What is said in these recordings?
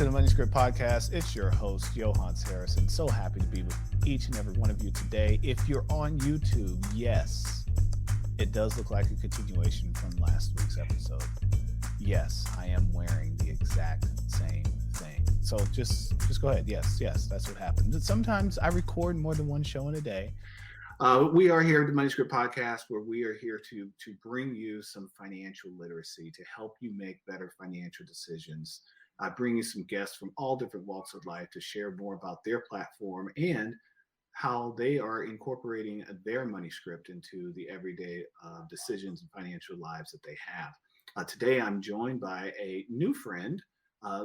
to the Manuscript Podcast. It's your host, Johannes Harrison. So happy to be with each and every one of you today. If you're on YouTube, yes, it does look like a continuation from last week's episode. Yes, I am wearing the exact same thing. So just go ahead. Yes, that's what happens. Sometimes I record more than one show in a day. We are here at the Manuscript Podcast, where we are here to bring you some financial literacy to help you make better financial decisions. I bring you some guests from all different walks of life to share more about their platform and how they are incorporating their manuscript into the everyday decisions and financial lives that they have. Today, I'm joined by a new friend,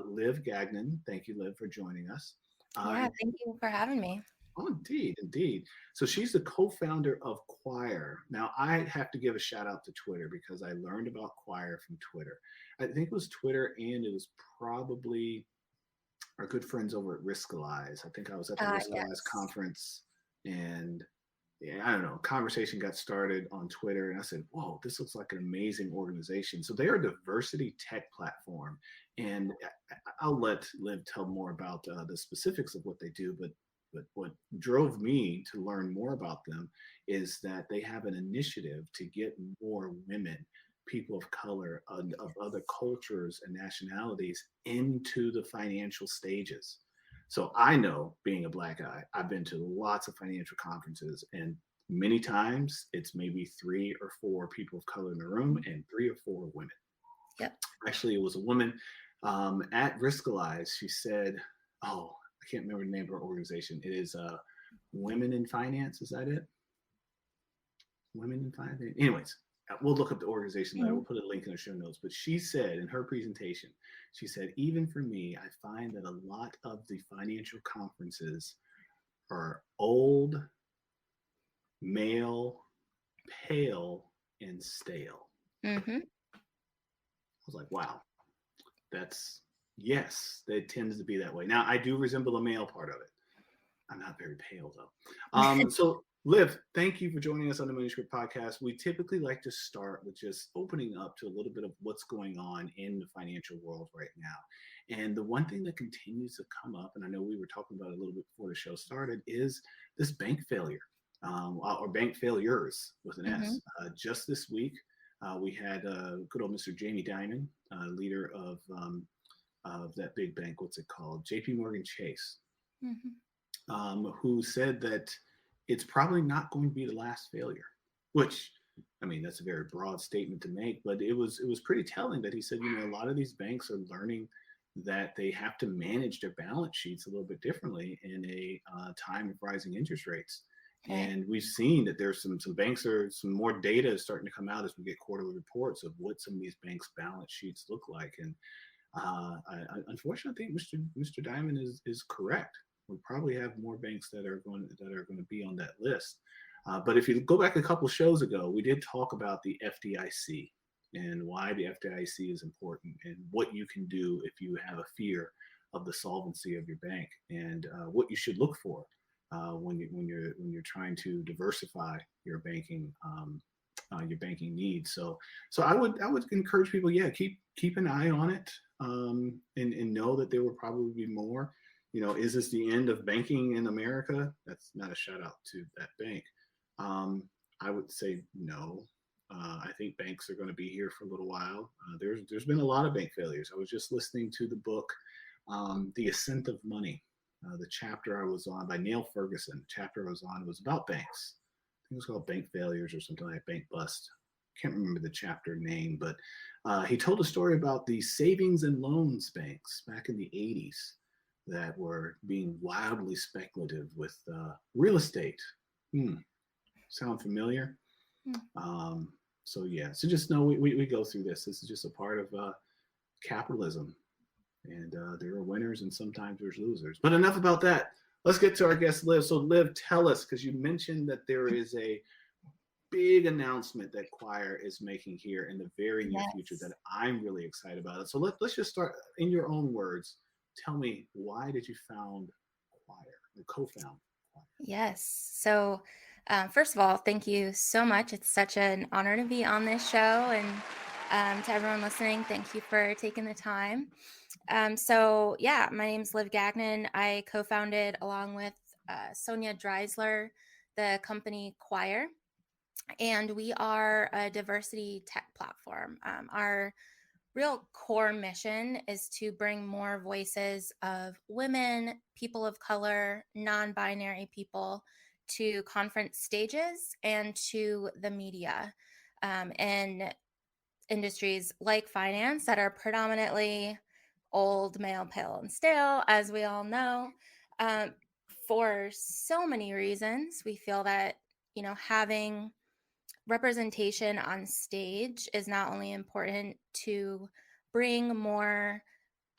Liv Gagnon. Thank you, Liv, for joining us. Yeah, thank you for having me. Oh, indeed. So she's the co-founder of Choir. Now, I have to give a shout out to Twitter because I learned about Choir from Twitter. I think it was Twitter, and it was probably our good friends over at Riskalyze. I think I was at the Riskalyze conference, and I don't know, conversation got started on Twitter, and I said, whoa, this looks like an amazing organization. So they're a diversity tech platform, and I'll let Liv tell more about the specifics of what they do, but what drove me to learn more about them is that they have an initiative to get more women, people of color, of other cultures and nationalities into the financial stages. So I know, being a Black guy, I've been to lots of financial conferences, and many times it's maybe 3 or 4 people of color in the room and 3 or 4 women. Yep. Actually, it was a woman at Riskalyze. She said, I can't remember the name of her organization. It is Women in Finance. Is that it? Women in Finance. Anyways, we'll look up the organization later. We'll put a link in the show notes. But she said in her presentation, she said, even for me, I find that a lot of the financial conferences are old, male, pale, and stale. Mm-hmm. I was like, wow, yes, it tends to be that way. Now, I do resemble the male part of it. I'm not very pale, though. So, Liv, thank you for joining us on the Manuscript Podcast. We typically like to start with just opening up to a little bit of what's going on in the financial world right now. And the one thing that continues to come up, and I know we were talking about it a little bit before the show started, is this bank failure, or bank failures with an S. Just this week, we had good old Mr. Jamie Dimon, leader of that big bank, what's it called? JP Morgan Chase. Who said that it's probably not going to be the last failure, which, I mean, that's a very broad statement to make, but it was pretty telling that he said, a lot of these banks are learning that they have to manage their balance sheets a little bit differently in a time of rising interest rates. And we've seen that there's some banks, or some more data is starting to come out as we get quarterly reports of what some of these banks' balance sheets look like. And unfortunately, I think Mr. Dimon is correct. We probably have more banks that are going to be on that list. But if you go back a couple shows ago, we did talk about the FDIC and why the FDIC is important and what you can do if you have a fear of the solvency of your bank, and what you should look for when you're trying to diversify your banking needs. So I would encourage people, keep an eye on it, and know that there will probably be more. Is this the end of banking in America? That's not a shout out to that bank. I would say no. I think banks are going to be here for a little while. There's been a lot of bank failures. I was just listening to the book, The Ascent of Money. The chapter I was on by Neil Ferguson. The chapter I was on was about banks. I think it was called Bank Failures or something like Bank Bust. Can't remember the chapter name, but he told a story about the savings and loans banks back in the 80s that were being wildly speculative with real estate. Sound familiar? So just know we go through this. This is just a part of capitalism, and there are winners and sometimes there's losers. But enough about that. Let's get to our guest, Liv. So, Liv, tell us, because you mentioned that there is a big announcement that Choir is making here in the very near future that I'm really excited about. So let's just start in your own words. Tell me, why did you found Choir, or co-found Choir? Yes. So first of all, thank you so much. It's such an honor to be on this show, and To everyone listening, thank you for taking the time. So, my name's Liv Gagnon. I co founded, along with Sonia Dreisler, the company Choir, and we are a diversity tech platform. Our real core mission is to bring more voices of women, people of color, non binary people to conference stages and to the media. In industries like finance that are predominantly old, male, pale, and stale, as we all know. Um, for so many reasons, we feel that, having representation on stage is not only important to bring more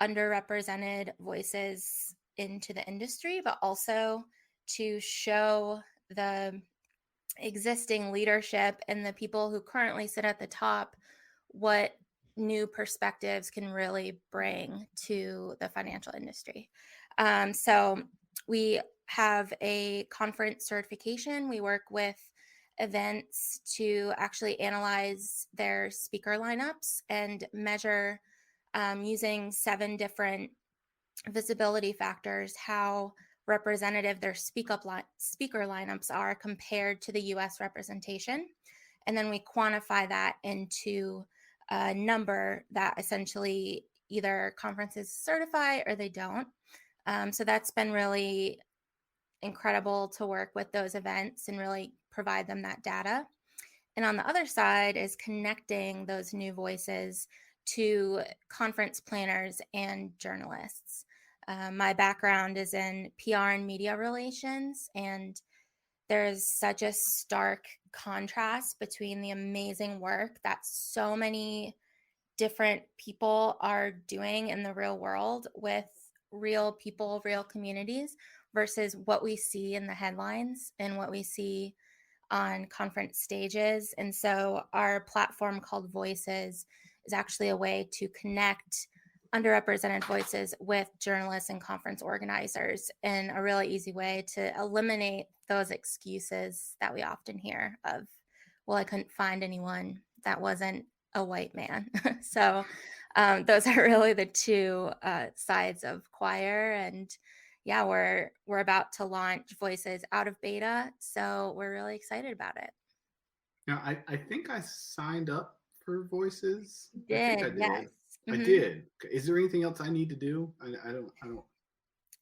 underrepresented voices into the industry, but also to show the existing leadership and the people who currently sit at the top what new perspectives can really bring to the financial industry. So we have a conference certification. We work with events to actually analyze their speaker lineups and measure, using 7 different visibility factors, how representative their speaker lineups are compared to the US representation. And then we quantify that into a number that essentially either conferences certify or they don't. So that's been really incredible to work with those events and really provide them that data. And on the other side is connecting those new voices to conference planners and journalists. My background is in PR and media relations, and there's such a stark contrast between the amazing work that so many different people are doing in the real world with real people, real communities, versus what we see in the headlines and what we see on conference stages. And so our platform called Voices is actually a way to connect underrepresented voices with journalists and conference organizers in a really easy way to eliminate those excuses that we often hear of, well, I couldn't find anyone that wasn't a white man. So those are really the two sides of Choir. And yeah, we're about to launch Voices out of beta, so we're really excited about it. Now, I think I signed up for Voices. I think I Did, did. yes. I Hmm. did. Is there anything else I need to do? I don't. I don't.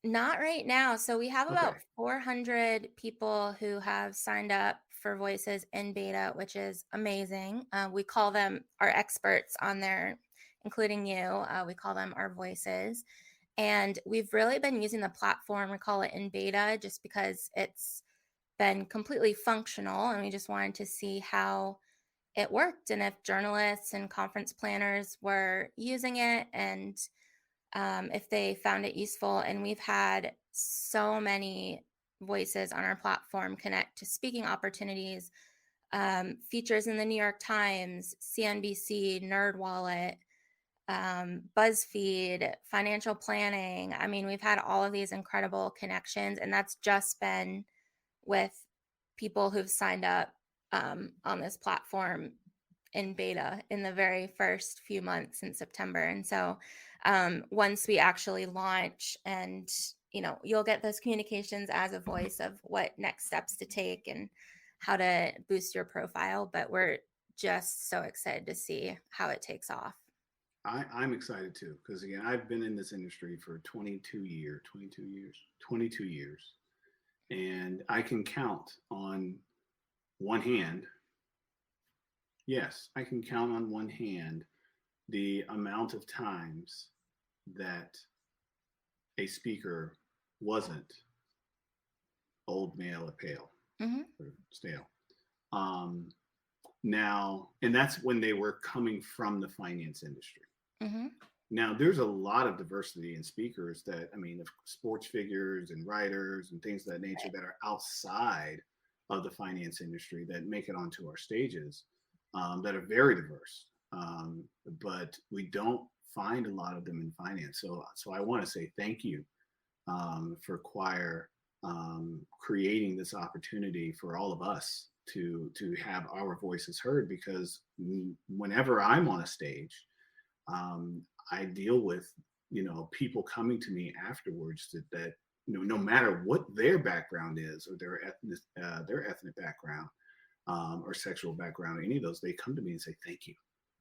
Not right now. So we have Okay. about 400 people who have signed up for Voices in beta, which is amazing. We call them our experts on there, including you. We call them our voices. And we've really been using the platform. We call it in beta just because it's been completely functional. And we just wanted to see how it worked and if journalists and conference planners were using it, and if they found it useful. And we've had so many voices on our platform connect to speaking opportunities, features in the New York Times, CNBC, NerdWallet, BuzzFeed, financial planning. I mean, we've had all of these incredible connections, and that's just been with people who've signed up on this platform in beta in the very first few months in September. And so once we actually launch, and you'll get those communications as a voice of what next steps to take and how to boost your profile. But we're just so excited to see how it takes off. I'm excited too because again, I've been in this industry for 22 years, and I can count on one hand. Yes, I can count on one hand the amount of times that a speaker wasn't old, male, or pale, Mm-hmm. or stale. Um, Now, and that's when they were coming from the finance industry. Mm-hmm. Now, there's a lot of diversity in speakers that, I mean, of sports figures and writers and things of that nature that are outside of the finance industry that make it onto our stages, that are very diverse. But we don't find a lot of them in finance. So I want to say thank you for Choir creating this opportunity for all of us to have our voices heard, because whenever I'm on a stage, um, I deal with, people coming to me afterwards that no matter what their background is, or their ethnic background, or sexual background, any of those, they come to me and say thank you.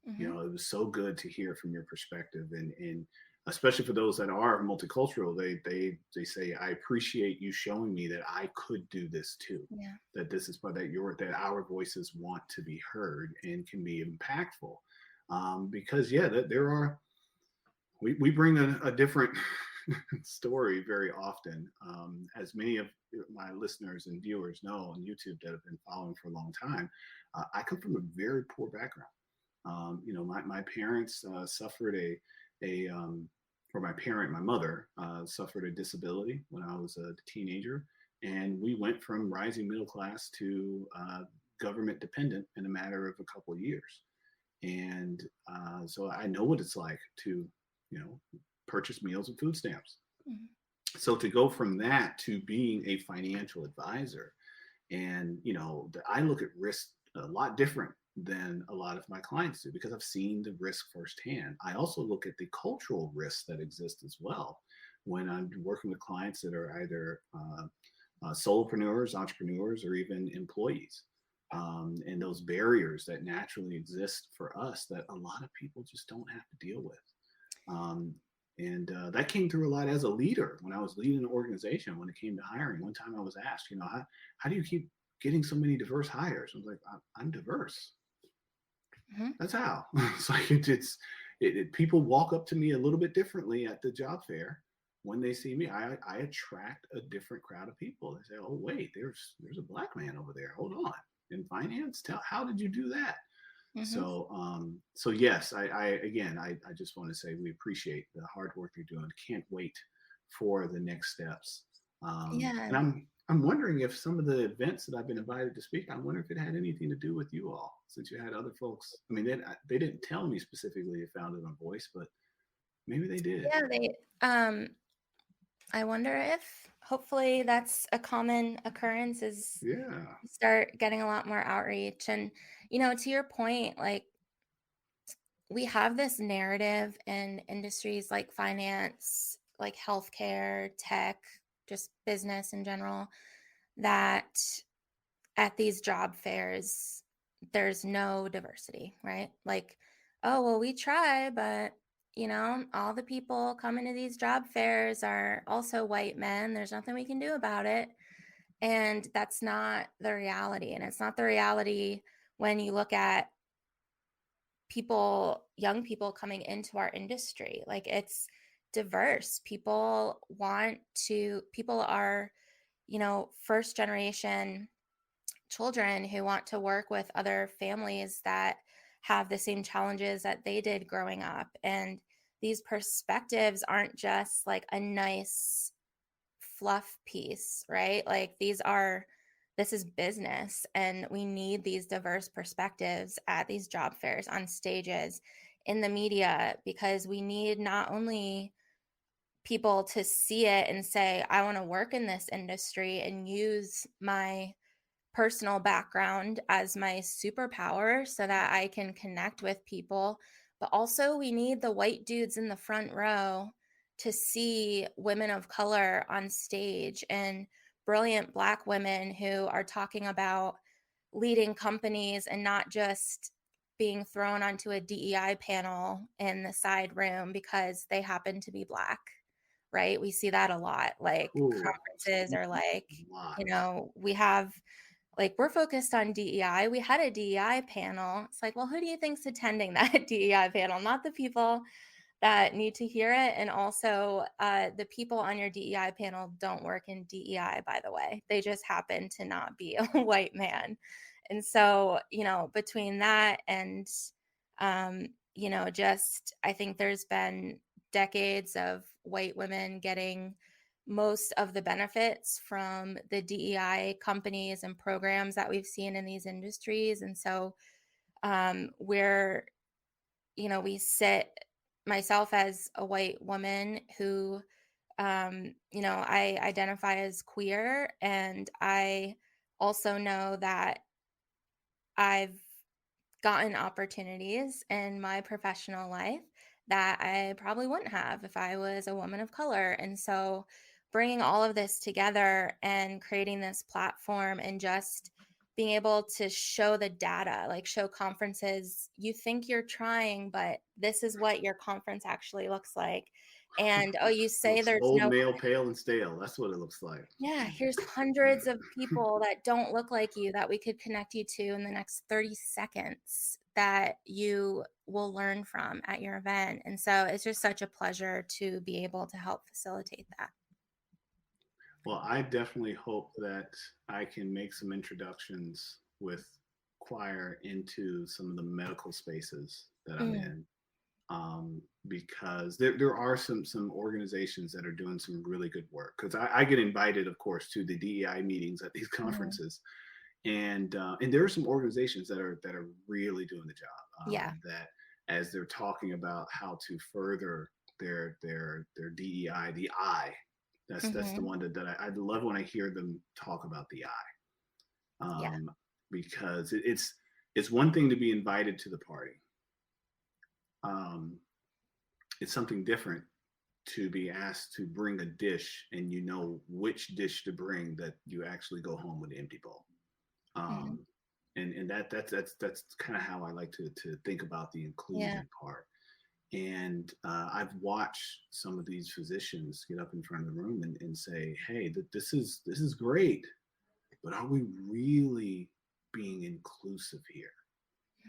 Hmm. It was so good to hear from your perspective, and especially for those that are multicultural, they say, I appreciate you showing me that I could do this too. Yeah. That this is what that our voices want to be heard and can be impactful. Because yeah, that there are we bring a different story very often. As many of my listeners and viewers know on YouTube that have been following for a long time, I come from a very poor background. My parents suffered or my mother suffered a disability when I was a teenager, and we went from rising middle class to government dependent in a matter of a couple of years. And so I know what it's like to, you know, purchase meals and food stamps. Hmm. So to go from that to being a financial advisor, and I look at risk a lot different than a lot of my clients do, because I've seen the risk firsthand. I also look at the cultural risks that exist as well when I'm working with clients that are either solopreneurs, entrepreneurs, or even employees. And those barriers that naturally exist for us that a lot of people just don't have to deal with. Um, and that came through a lot as a leader when I was leading an organization. When it came to hiring, one time I was asked, how do you keep getting so many diverse hires? I was like, I'm diverse. Hmm. That's how. It's like people walk up to me a little bit differently at the job fair when they see me. I attract a different crowd of people. They say, "Oh wait, there's a black man over there. Hold on, in finance. How did you do that?" Hmm. So yes, I just want to say we appreciate the hard work you're doing. Can't wait for the next steps. And Yeah. I'm wondering if some of the events that I've been invited to speak, I wonder if it had anything to do with you all, since you had other folks. I mean, they didn't tell me specifically you founded on Voice, but maybe they did. Yeah, I wonder if hopefully that's a common occurrence is Yeah. you start getting a lot more outreach. And, to your point, like we have this narrative in industries like finance, like healthcare, tech, just business in general, that at these job fairs, there's no diversity, right? Like, oh, well, we try, but all the people coming to these job fairs are also white men. There's nothing we can do about it. And that's not the reality. And it's not the reality when you look at young people coming into our industry. Like it's diverse. People are, first generation children who want to work with other families that have the same challenges that they did growing up. And these perspectives aren't just like a nice fluff piece, right? Like this is business, and we need these diverse perspectives at these job fairs, on stages, in the media, because we need not only people to see it and say, I want to work in this industry and use my personal background as my superpower so that I can connect with people. But also, we need the white dudes in the front row to see women of color on stage and brilliant Black women who are talking about leading companies and not just being thrown onto a DEI panel in the side room because they happen to be Black, right? We see that a lot. Like Cool. conferences are like, A lot. we have like we're focused on DEI. We had a DEI panel. It's like, well, who do you think's attending that DEI panel? Not the people that need to hear it. And also, the people on your DEI panel don't work in DEI, by the way. They just happen to not be a white man. And so, between that and, just I think there's been decades of white women getting most of the benefits from the DEI companies and programs that we've seen in these industries. And so, we're we sit, myself as a white woman who, I identify as queer. And I also know that I've gotten opportunities in my professional life that I probably wouldn't have if I was a woman of color. And so bringing all of this together and creating this platform and just being able to show the data, like show conferences, you think you're trying, but this is what your conference actually looks like. And oh, you say Looks there's old, no. male, pale, and stale. That's what it looks like. Yeah, here's hundreds of people that don't look like you that we could connect you to in the next 30 seconds that you will learn from at your event. And so it's just such a pleasure to be able to help facilitate that. Well, I definitely hope that I can make some introductions with choir into some of the medical spaces that I'm Mm, in, because there are some organizations that are doing some really good work. Because I get invited, of course, to the DEI meetings at these mhm. conferences, and there are some organizations that are really doing the job. Yeah. That as they're talking about how to further their DEI, the I. That's the Hmm. one that I love when I hear them talk about the I, Yeah. because it's one thing to be invited to the party. Um, it's something different to be asked to bring a dish and you know which dish to bring, that you actually go home with an empty bowl. Hmm. Um, and that's kind of how I like to think about the Yeah. inclusion part. And I've watched some of these physicians get up in front of the room and say, "Hey, this is great, but are we really being inclusive here?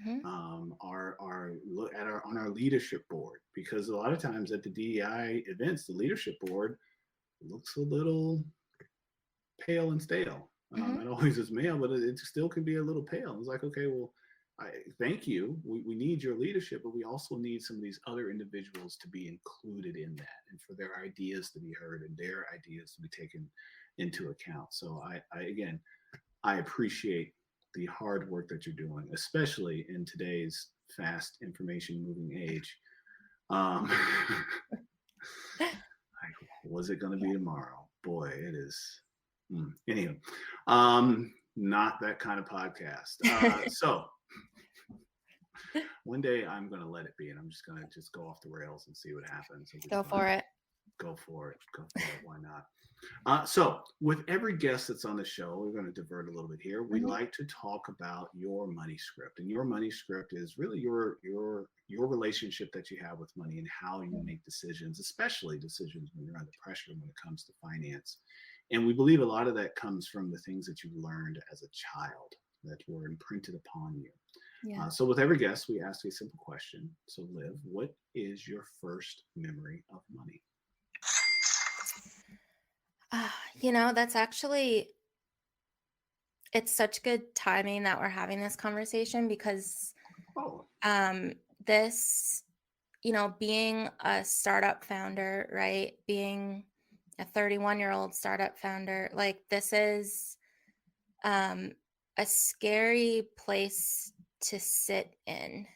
Hmm. Our look at our on our leadership board, because a lot of times at the DEI events, the leadership board looks a little pale and stale. Hmm. Not always as male, but it still can be a little pale. It's like, okay, well, I thank you. We need your leadership, but we also need some of these other individuals to be included in that, and for their ideas to be heard and their ideas to be taken into account. So I again, I appreciate the hard work that you're doing, especially in today's fast information moving age. Um, like, was it going to be tomorrow? Boy, it is. Anyway, not that kind of podcast. So one day I'm going to let it be, and I'm just going to just go off the rails and see what happens. It'll be Go fun. for it. Go for it. Go for it. Why not? So, with every guest that's on the show, we're going to divert a little bit here. We Hmm. like to talk about your money script, and your money script is really your relationship that you have with money and how you make decisions, especially decisions when you're under pressure when it comes to finance. And we believe a lot of that comes from the things that you learned as a child that were imprinted upon you. Yeah. So, with every guest, we ask a simple question. So, Liv, what is your first memory of money? That's actually, it's such good timing that we're having this conversation because Oh, um, this being a startup founder, right? Being a 31-year-old startup founder, like this is um, a scary place to sit in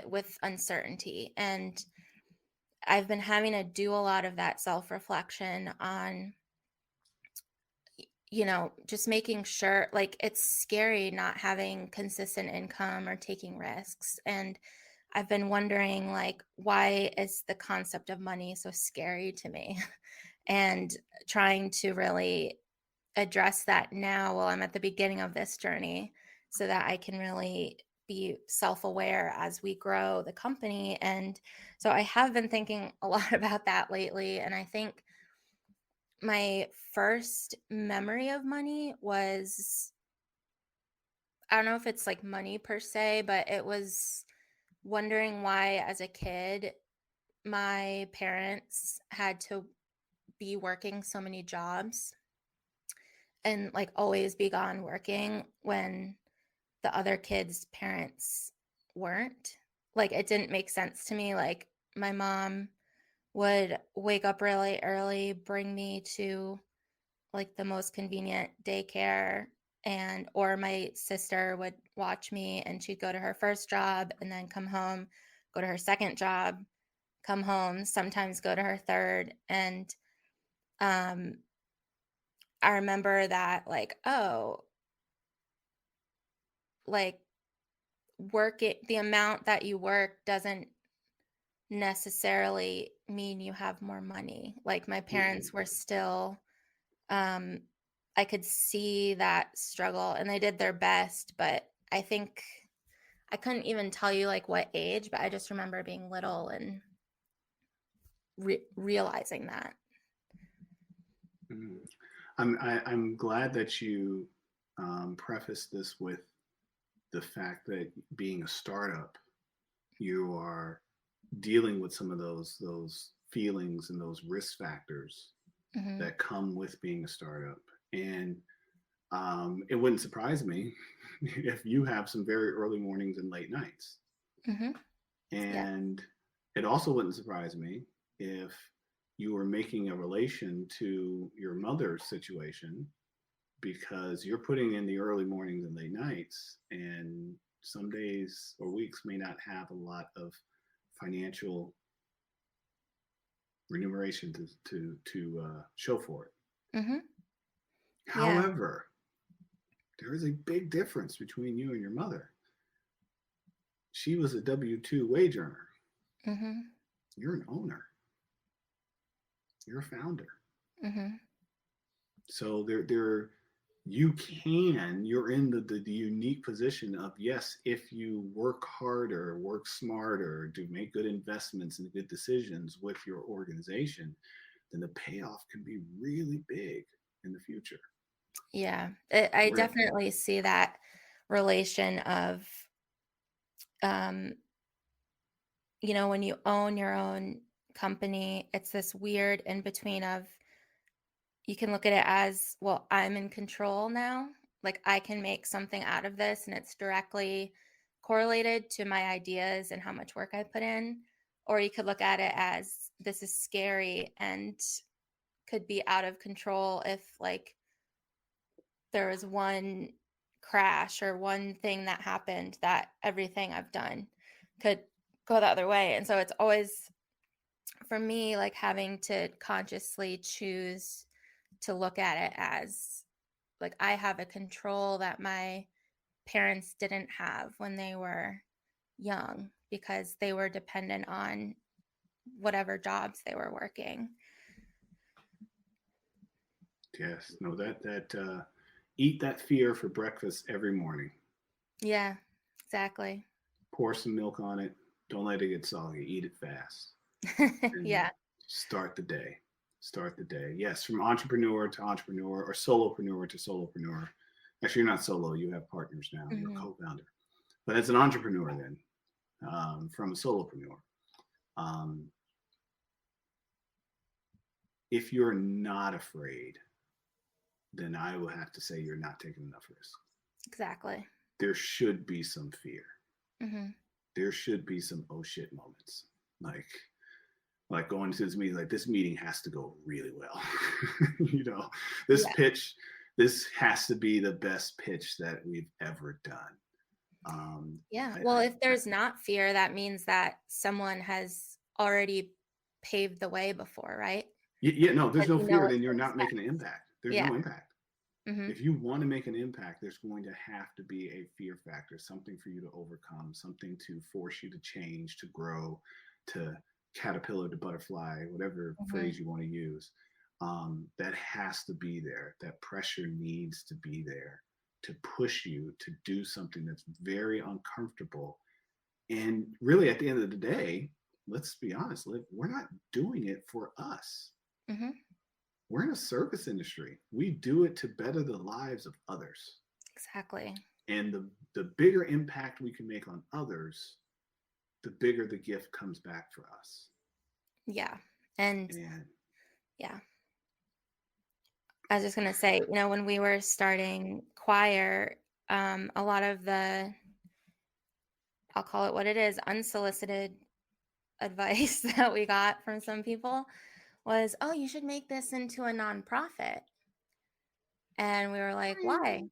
with uncertainty. And I've been having to do a lot of that self reflection on, just making sure, like, it's scary not having consistent income or taking risks. And I've been wondering, like, why is the concept of money so scary to me? And trying to really address that now while I'm at the beginning of this journey so that I can really be self aware as we grow the company. And so I have been thinking a lot about that lately. And I think my first memory of money was, I don't know if it's like money per se, but it was wondering why, as a kid, my parents had to be working so many jobs and like always be gone working when the other kids' parents weren't. Like it didn't make sense to me. Like my mom would wake up really early, bring me to like the most convenient daycare, and or my sister would watch me and she'd go to her first job and then come home, go to her second job, come home, sometimes go to her third. And um I remember that, like, oh, like the amount that you work doesn't necessarily mean you have more money. Like my parents were still, um, I could see that struggle and they did their best, but I think I couldn't even tell you like what age, but I just remember being little and realizing that. Mm. I'm glad that you prefaced this with the fact that being a startup, you are dealing with some of those feelings and those risk factors Hmm. that come with being a startup. And it wouldn't surprise me if you have some very early mornings and late nights. Hmm. Yeah. And it also wouldn't surprise me if you were making a relation to your mother's situation because you're putting in the early mornings and late nights, and some days or weeks may not have a lot of financial remuneration to show for it. Hmm. Yeah. However, there is a big difference between you and your mother. She was a W 2 wage earner. Hmm. You're an owner, you're a founder. Hmm. So you're in the unique position of, yes, if you work harder, work smarter, do make good investments and good decisions with your organization, then the payoff can be really big in the future. Yeah. I Where definitely see that relation of, um, when you own your own company, it's this weird in between of you can look at it as, well, I'm in control now. Like I can make something out of this and it's directly correlated to my ideas and how much work I put in. Or you could look at it as this is scary and could be out of control if like there was one crash or one thing that happened that everything I've done could go the other way. And so it's always for me like having to consciously choose to look at it as like I have a control that my parents didn't have when they were young because they were dependent on whatever jobs they were working. yes, no, eat that fear for breakfast every morning. Yeah, exactly. Pour some milk on it. Don't let it get soggy. Eat it fast and Yeah. start the day. Start the day. Yes, from entrepreneur to entrepreneur or solopreneur to solopreneur. Actually, you're not solo. You have partners now. You're a Hmm. co-founder. But as an entrepreneur, then from a solopreneur, um, if you're not afraid, then I will have to say you're not taking enough risk. Exactly. There should be some fear. Hmm. There should be some oh shit moments. Like going to this meeting, like this meeting has to go really well. you know, this Yeah. pitch, this has to be the best pitch that we've ever done. Yeah. I, Well, I, if I there's not fear, that means that someone has already paved the way before, right? yeah, no, there's Because no you know fear, it's then you're the not making an steps. impact. There's Yeah. no impact. Hmm. If you want to make an impact, there's going to have to be a fear factor, something for you to overcome, something to force you to change, to grow, to caterpillar to butterfly, whatever Hmm. phrase you want to use. That has to be there. That pressure needs to be there to push you to do something that's very uncomfortable. And really, at the end of the day, let's be honest, Liv, we're not doing it for us. Hmm. We're in a service industry. We do it to better the lives of others. Exactly. And the bigger impact we can make on others, the bigger the gift comes back for us. Yeah. And And yeah, I was just going to say, when we were starting choir, a lot of I'll call it what it is, unsolicited advice that we got from some people was, oh, you should make this into a nonprofit. And we were like, why?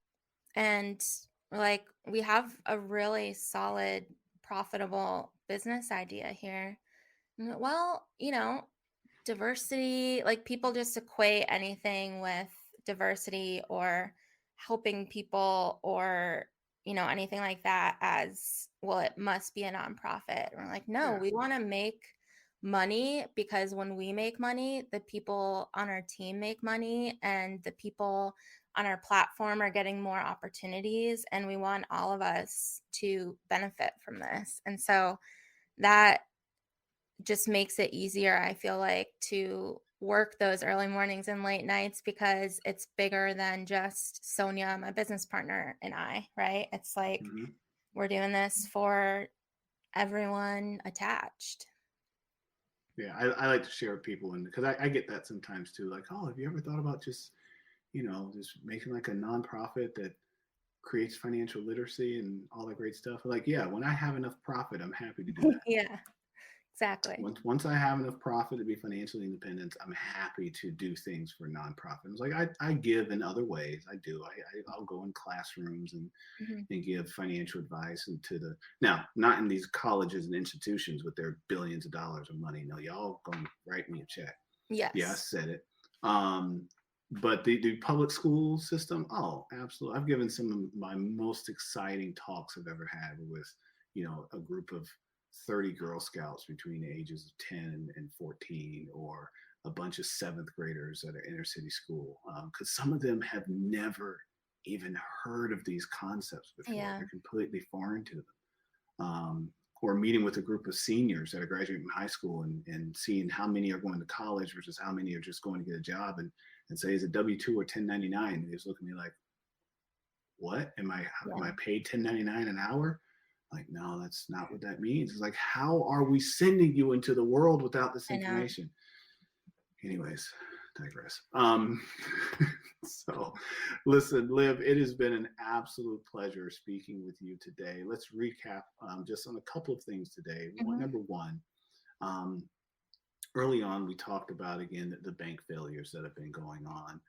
And we're like, we have a really solid, profitable business idea here. Well, diversity, like people just equate anything with diversity or helping people or anything like that as, well, it must be a nonprofit. We're like, no, Yeah. we want to make money, because when we make money, the people on our team make money, and the people on our platform are getting more opportunities, and we want all of us to benefit from this. And so that just makes it easier, I feel like, to work those early mornings and late nights, because it's bigger than just Sonia, my business partner, and I, right? It's like Hmm. we're doing this for everyone attached. Yeah, I like to share with people, and because I get that sometimes too. Like, oh, have you ever thought about just just making like a nonprofit that creates financial literacy and all that great stuff? Like, yeah, when I have enough profit, I'm happy to do that. Yeah, exactly. Once I have enough profit to be financially independent, I'm happy to do things for nonprofits. Like I give in other ways. I do. I'll go in classrooms Hmm. and give financial advice and to the now not in these colleges and institutions with their billions of dollars of money. No, y'all gonna write me a check. Yeah, I Yes. said it. Um, but the public school system, oh, absolutely. I've given some of my most exciting talks I've ever had with, a group of 30 Girl Scouts between the ages of 10 and 14, or a bunch of seventh graders at an inner city school. Because some of them have never even heard of these concepts before. Yeah. They're completely foreign to them. Or meeting with a group of seniors that are graduating from high school, and seeing how many are going to college versus how many are just going to get a job, and say, is it W-2 or 1099? And they just look at me like, what? Am I Yeah. paid 1099 an hour? Like, no, that's not what that means. It's like, how are we sending you into the world without this I know. information? Anyways, digress. So listen, Liv, it has been an absolute pleasure speaking with you today. Let's recap just on a couple of things today. Hmm. Number one, um, early on, we talked about again the bank failures that have been going on.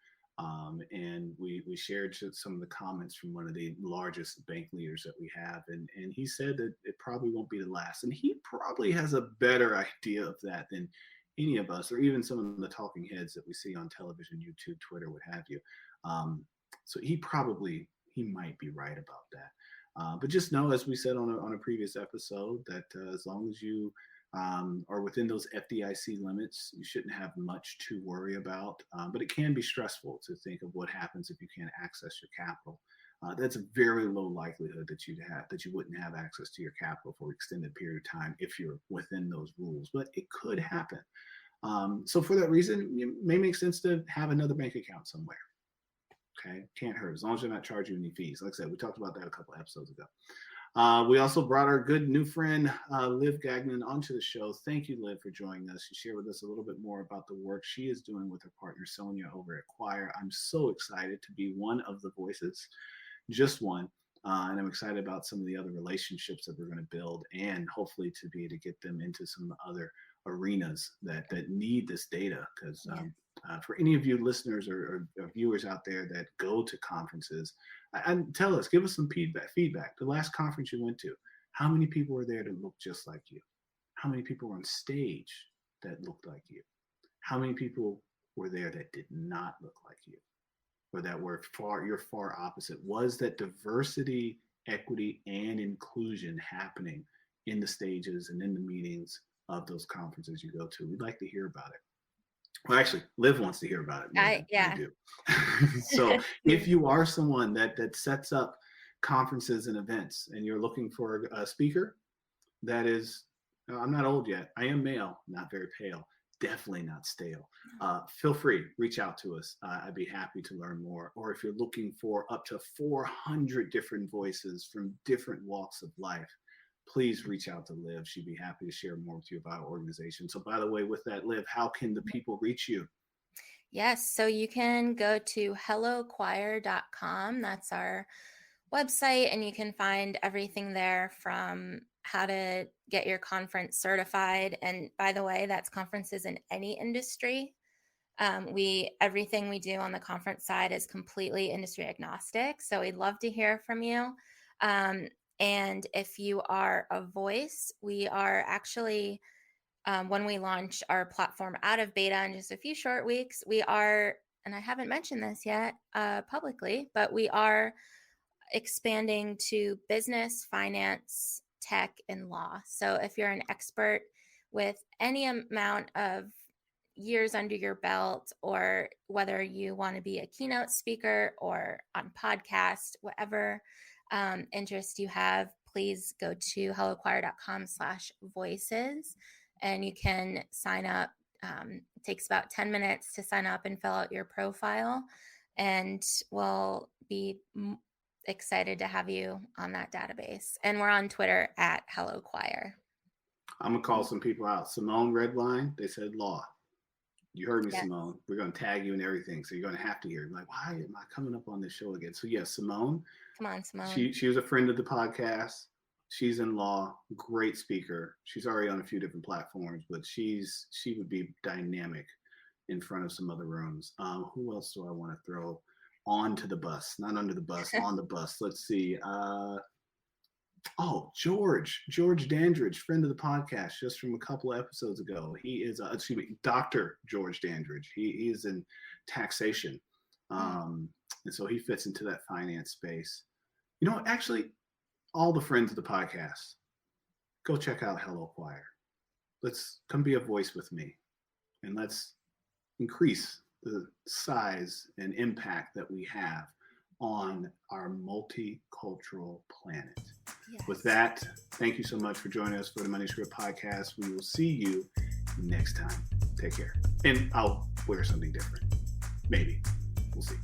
And we shared some of the comments from one of the largest bank leaders that we have. And he said that it probably won't be the last. And he probably has a better idea of that than any of us, or even some of the talking heads that we see on television, YouTube, Twitter, what have you. Um, so he might be right about that. But just know, as we said on a previous episode, that as long as you or within those FDIC limits, you shouldn't have much to worry about. But it can be stressful to think of what happens if you can't access your capital. That's a very low likelihood that you wouldn't have access to your capital for an extended period of time if you're within those rules. But it could happen. So for that reason, it may make sense to have another bank account somewhere. Okay, can't hurt as long as you're not charging any fees. Like I said, we talked about that a couple episodes ago. We also brought our good new friend, Liv Gagnon, onto the show. Thank you, Liv, for joining us. She shared with us a little bit more about the work she is doing with her partner, Sonia, over at Choir. I'm so excited to be one of the voices, just one. And I'm excited about some of the other relationships that we're going to build, and hopefully to be able to get them into some other arenas that need this data. Because Yeah. for any of you listeners or viewers out there that go to conferences, and tell us, give us some feedback. The last conference you went to, how many people were there that looked just like you? How many people were on stage that looked like you? How many people were there that did not look like you, or that were you're far opposite? Was that diversity, equity, and inclusion happening in the stages and in the meetings of those conferences you go to? We'd like to hear about it. Well, actually, Liv wants to hear about it more I than I Yeah. do. So if you are someone that sets up conferences and events, and you're looking for a speaker that is, I'm not old yet. I am male, not very pale, definitely not stale. Feel free, reach out to us. I'd be happy to learn more. Or if you're looking for up to 400 different voices from different walks of life, please reach out to Liv. She'd be happy to share more with you about our organization. So, by the way, with that, Liv, how can the people reach you? Yes, so you can go to hellochoir.com. That's our website, and you can find everything there, from how to get your conference certified. And by the way, that's conferences in any industry. We Everything we do on the conference side is completely industry agnostic. So we'd love to hear from you. Um, and if you are a voice, we are actually, when we launch our platform out of beta in just a few short weeks, we are, and I haven't mentioned this yet publicly, but we are expanding to business, finance, tech, and law. So if you're an expert with any amount of years under your belt, or whether you want to be a keynote speaker or on podcast, whatever interest you have, please go to hellochoir.com/voices and you can sign up. It takes about 10 minutes to sign up and fill out your profile, and we'll be excited to have you on that database. And we're on Twitter at Hello Choir. I'm going to call some people out. Simone Redwine, they said law. You heard me, yes. Simone. We're going to tag you and everything. So you're going to have to hear. Like, why am I coming up on this show again? So yes, Simone. Come on, Simone. She was a friend of the podcast. She's in law, great speaker. She's already on a few different platforms, but she would be dynamic in front of some other rooms. Who else do I want to throw onto the bus? Not under the bus, on the bus. Let's see. George Dandridge, friend of the podcast, just from a couple of episodes ago. He is, Dr. George Dandridge. He is in taxation. And so he fits into that finance space. You know, actually, all the friends of the podcast, go check out Hello Choir. Let's come be a voice with me, and let's increase the size and impact that we have on our multicultural planet. Yes. With that, thank you so much for joining us for the Money Script podcast. We will see you next time. Take care. And I'll wear something different. Maybe. We'll see.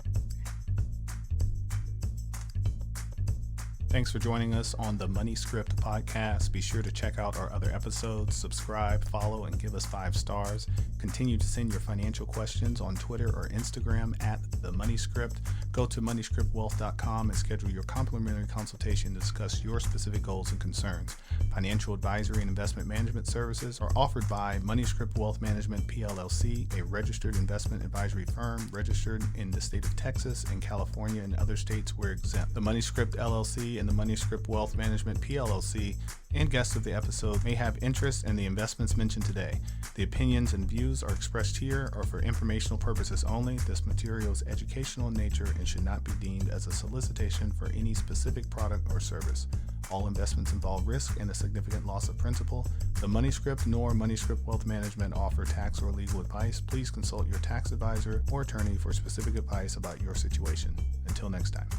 Thanks for joining us on the Money Script podcast. Be sure to check out our other episodes, subscribe, follow, and give us 5 stars. Continue to send your financial questions on Twitter or Instagram at the Money Script. Go to moneyscriptwealth.com and schedule your complimentary consultation to discuss your specific goals and concerns. Financial advisory and investment management services are offered by Money Script Wealth Management PLLC, a registered investment advisory firm registered in the state of Texas and California and other states where exempt. The Money Script LLC and the Money Script Wealth Management PLLC and guests of the episode may have interest in the investments mentioned today. The opinions and views are expressed here are for informational purposes only. This material is educational in nature and should not be deemed as a solicitation for any specific product or service. All investments involve risk and a significant loss of principal. The Money Script nor Money Script Wealth Management offer tax or legal advice. Please consult your tax advisor or attorney for specific advice about your situation. Until next time.